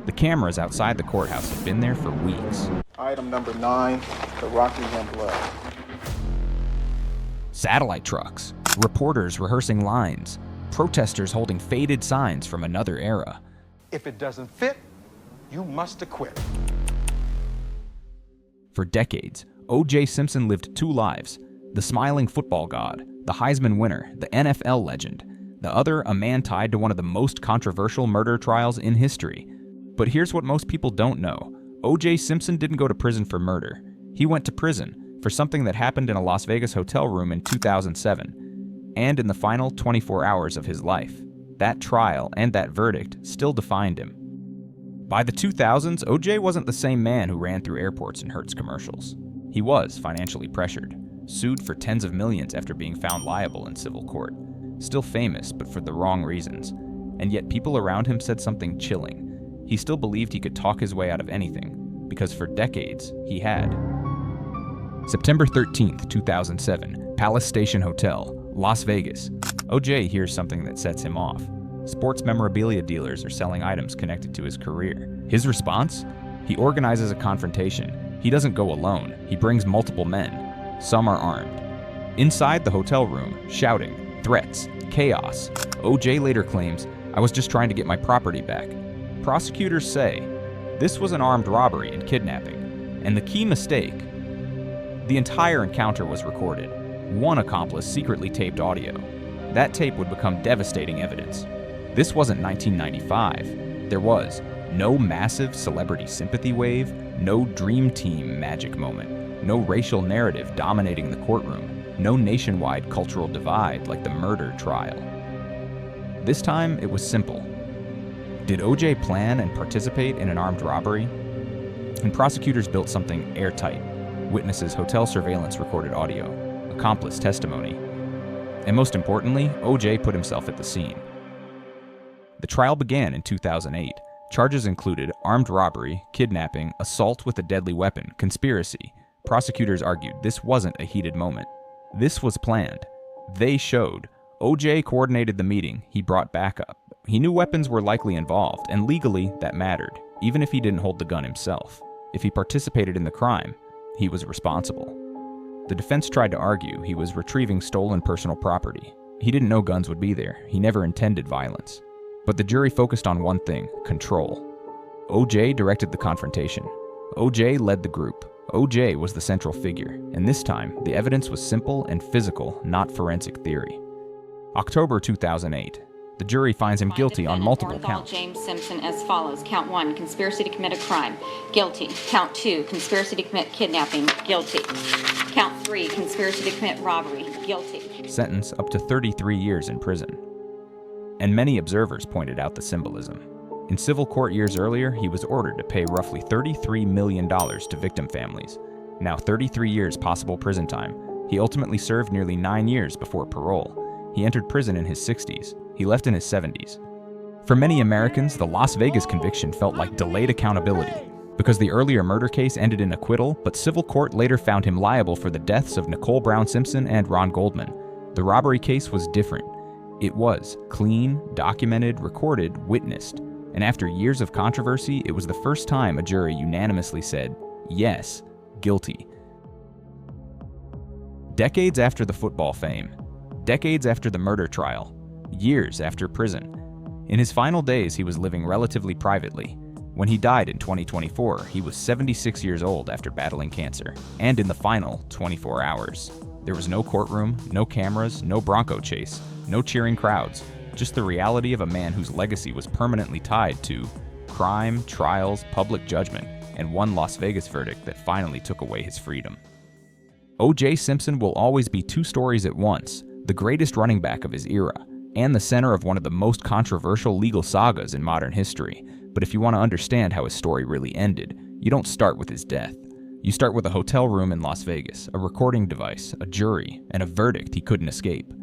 The cameras outside the courthouse had been there for weeks. Item number 9, the Rockingham blood. Satellite trucks, reporters rehearsing lines, protesters holding faded signs from another era. If it doesn't fit, you must acquit. For decades, O.J. Simpson lived two lives: the smiling football god, the Heisman winner, the NFL legend. The other, a man tied to one of the most controversial murder trials in history. But here's what most people don't know. O.J. Simpson didn't go to prison for murder. He went to prison for something that happened in a Las Vegas hotel room in 2007, and in the final 24 hours of his life. That trial and that verdict still defined him. By the 2000s, O.J. wasn't the same man who ran through airports and Hertz commercials. He was financially pressured, sued for tens of millions after being found liable in civil court. Still famous, but for the wrong reasons. And yet people around him said something chilling. He still believed he could talk his way out of anything, because for decades, he had. September 13th, 2007, Palace Station Hotel, Las Vegas. O.J. hears something that sets him off. Sports memorabilia dealers are selling items connected to his career. His response? He organizes a confrontation. He doesn't go alone. He brings multiple men. Some are armed. Inside the hotel room, shouting, threats, chaos. O.J. later claims, "I was just trying to get my property back." Prosecutors say this was an armed robbery and kidnapping. And the key mistake: the entire encounter was recorded. One accomplice secretly taped audio. That tape would become devastating evidence. This wasn't 1995. There was no massive celebrity sympathy wave, no dream team magic moment, no racial narrative dominating the courtroom, no nationwide cultural divide like the murder trial. This time, it was simple. Did O.J. plan and participate in an armed robbery? And prosecutors built something airtight. Witnesses' hotel surveillance recorded audio, accomplice testimony, and most importantly, O.J. put himself at the scene. The trial began in 2008. Charges included armed robbery, kidnapping, assault with a deadly weapon, conspiracy. Prosecutors argued this wasn't a heated moment. This was planned. They showed. O.J. coordinated the meeting. He brought backup. He knew weapons were likely involved, and legally, that mattered, even if he didn't hold the gun himself. If he participated in the crime, he was responsible. The defense tried to argue he was retrieving stolen personal property. He didn't know guns would be there. He never intended violence. But the jury focused on one thing: control. O.J. directed the confrontation. O.J. led the group. O.J. was the central figure, and this time, the evidence was simple and physical, not forensic theory. October 2008. The jury finds him guilty on multiple counts. James Simpson as follows. Count 1, conspiracy to commit a crime. Guilty. Count 2, conspiracy to commit kidnapping. Guilty. Count 3, conspiracy to commit robbery. Guilty. Sentence up to 33 years in prison. And many observers pointed out the symbolism. In civil court years earlier, he was ordered to pay roughly $33 million to victim families. Now 33 years possible prison time. He ultimately served nearly 9 years before parole. He entered prison in his 60s. He left in his 70s. For many Americans, the Las Vegas conviction felt like delayed accountability, because the earlier murder case ended in acquittal, but civil court later found him liable for the deaths of Nicole Brown Simpson and Ron Goldman. The robbery case was different. It was clean, documented, recorded, witnessed, and after years of controversy, it was the first time a jury unanimously said, yes, guilty. Decades after the football fame, decades after the murder trial, years after prison. In his final days, he was living relatively privately. When he died in 2024, he was 76 years old after battling cancer, and in the final 24 hours. There was no courtroom, no cameras, no Bronco chase, no cheering crowds, just the reality of a man whose legacy was permanently tied to crime, trials, public judgment, and one Las Vegas verdict that finally took away his freedom. O.J. Simpson will always be two stories at once: the greatest running back of his era, and the center of one of the most controversial legal sagas in modern history. But if you want to understand how his story really ended, you don't start with his death. You start with a hotel room in Las Vegas, a recording device, a jury, and a verdict he couldn't escape.